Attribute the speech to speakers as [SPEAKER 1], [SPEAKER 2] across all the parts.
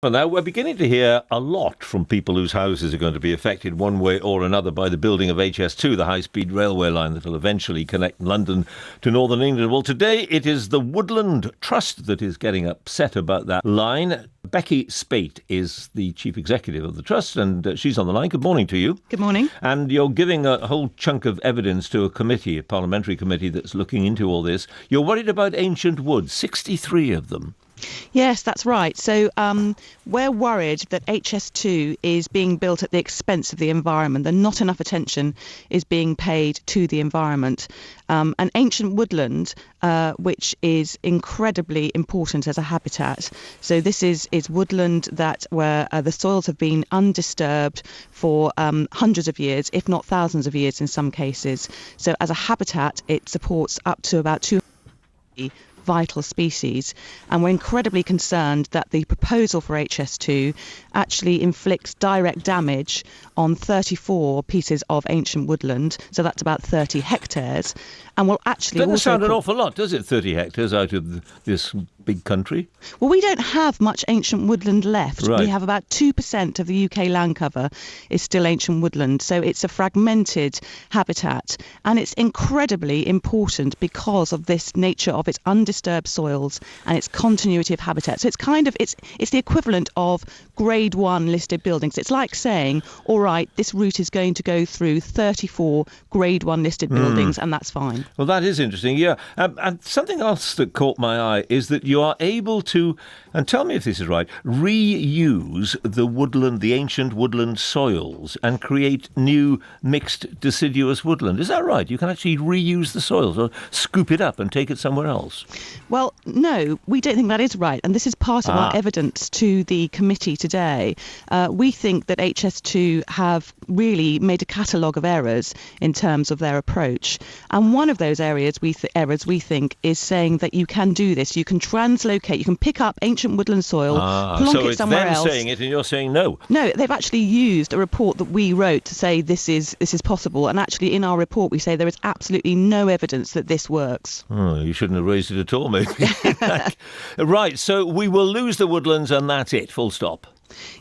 [SPEAKER 1] Well, now we're beginning to hear a lot from people whose houses are going to be affected one way or another by the building of HS2, the high-speed railway line that will eventually connect London to northern England. Well, today it is the Woodland Trust that is getting upset about that line. Becky Speight is the chief executive of the trust, and she's on the line. Good morning to you.
[SPEAKER 2] Good morning.
[SPEAKER 1] And you're giving a whole chunk of evidence to a committee, a parliamentary committee that's looking into all this. You're worried about ancient woods, 63 of them.
[SPEAKER 2] Yes, that's right. So we're worried that HS2 is being built at the expense of the environment, that not enough attention is being paid to the environment. And Ancient Woodland, which is incredibly important as a habitat. So this is woodland where the soils have been undisturbed for hundreds of years, if not thousands of years in some cases. So as a habitat, it supports up to about 200 vital species, and we're incredibly concerned that the proposal for HS2 actually inflicts direct damage on 34 pieces of ancient woodland, so that's about 30 hectares, and will actually
[SPEAKER 1] doesn't
[SPEAKER 2] also
[SPEAKER 1] sound an awful lot, does it, 30 hectares out of this big country?
[SPEAKER 2] Well, we don't have much ancient woodland left.
[SPEAKER 1] Right.
[SPEAKER 2] We have about 2% of the UK land cover is still ancient woodland, so it's a fragmented habitat, and it's incredibly important because of this nature of its undisturbed soils and its continuity of habitat. So it's the equivalent of grade 1 listed buildings. It's like saying, all right, this route is going to go through 34 grade 1 listed buildings, and that's fine.
[SPEAKER 1] Well, that is interesting, yeah. And something else that caught my eye is that you are able to, and tell me if this is right, reuse the ancient woodland soils and create new mixed deciduous woodland. Is that right? You can actually reuse the soils or scoop it up and take it somewhere else?
[SPEAKER 2] Well, no, we don't think that is right. And this is part of our evidence to the committee today. We think that HS2 have really made a catalogue of errors in terms of their approach. And one of those errors we think is saying that you can do this. You can translocate, you can pick up ancient woodland soil, plonk it somewhere else.
[SPEAKER 1] So it's them saying it and you're saying no?
[SPEAKER 2] No, they've actually used a report that we wrote to say this is possible. And actually in our report we say there is absolutely no evidence that this works.
[SPEAKER 1] Oh, you shouldn't have raised it at all, maybe. Right, so we will lose the woodlands and that's it, full stop.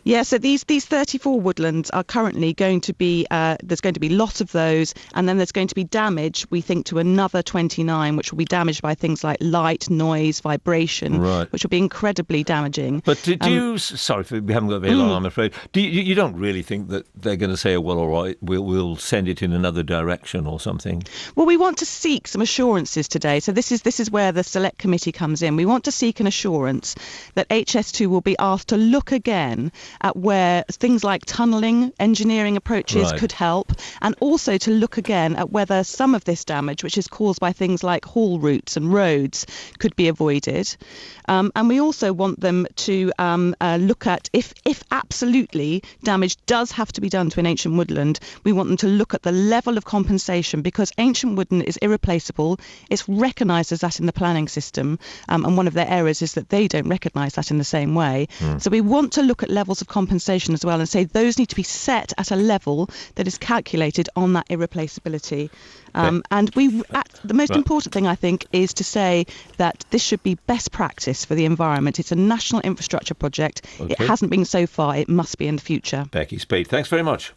[SPEAKER 2] Yeah, so these 34 woodlands are currently going to be, there's going to be lots of those, and then there's going to be damage, we think, to another 29, which will be damaged by things like light, noise, vibration, which will be incredibly damaging.
[SPEAKER 1] But sorry, we haven't got very long, I'm afraid. You don't really think that they're going to say, well, all right, we'll send it in another direction or something?
[SPEAKER 2] Well, we want to seek some assurances today. So this is where the select committee comes in. We want to seek an assurance that HS2 will be asked to look again at where things like tunnelling, engineering approaches could help, and also to look again at whether some of this damage, which is caused by things like haul routes and roads, could be avoided. And we also want them to look at, if absolutely damage does have to be done to an ancient woodland, we want them to look at the level of compensation, because ancient woodland is irreplaceable. It's recognised as that in the planning system, and one of their errors is that they don't recognise that in the same way. So we want to look at levels of compensation as well and say those need to be set at a level that is calculated on that irreplaceability. And the most important thing, I think, is to say that this should be best practice for the environment. It's a national infrastructure project. It hasn't been so far. It must be in the future.
[SPEAKER 1] Becky Speight, thanks very much.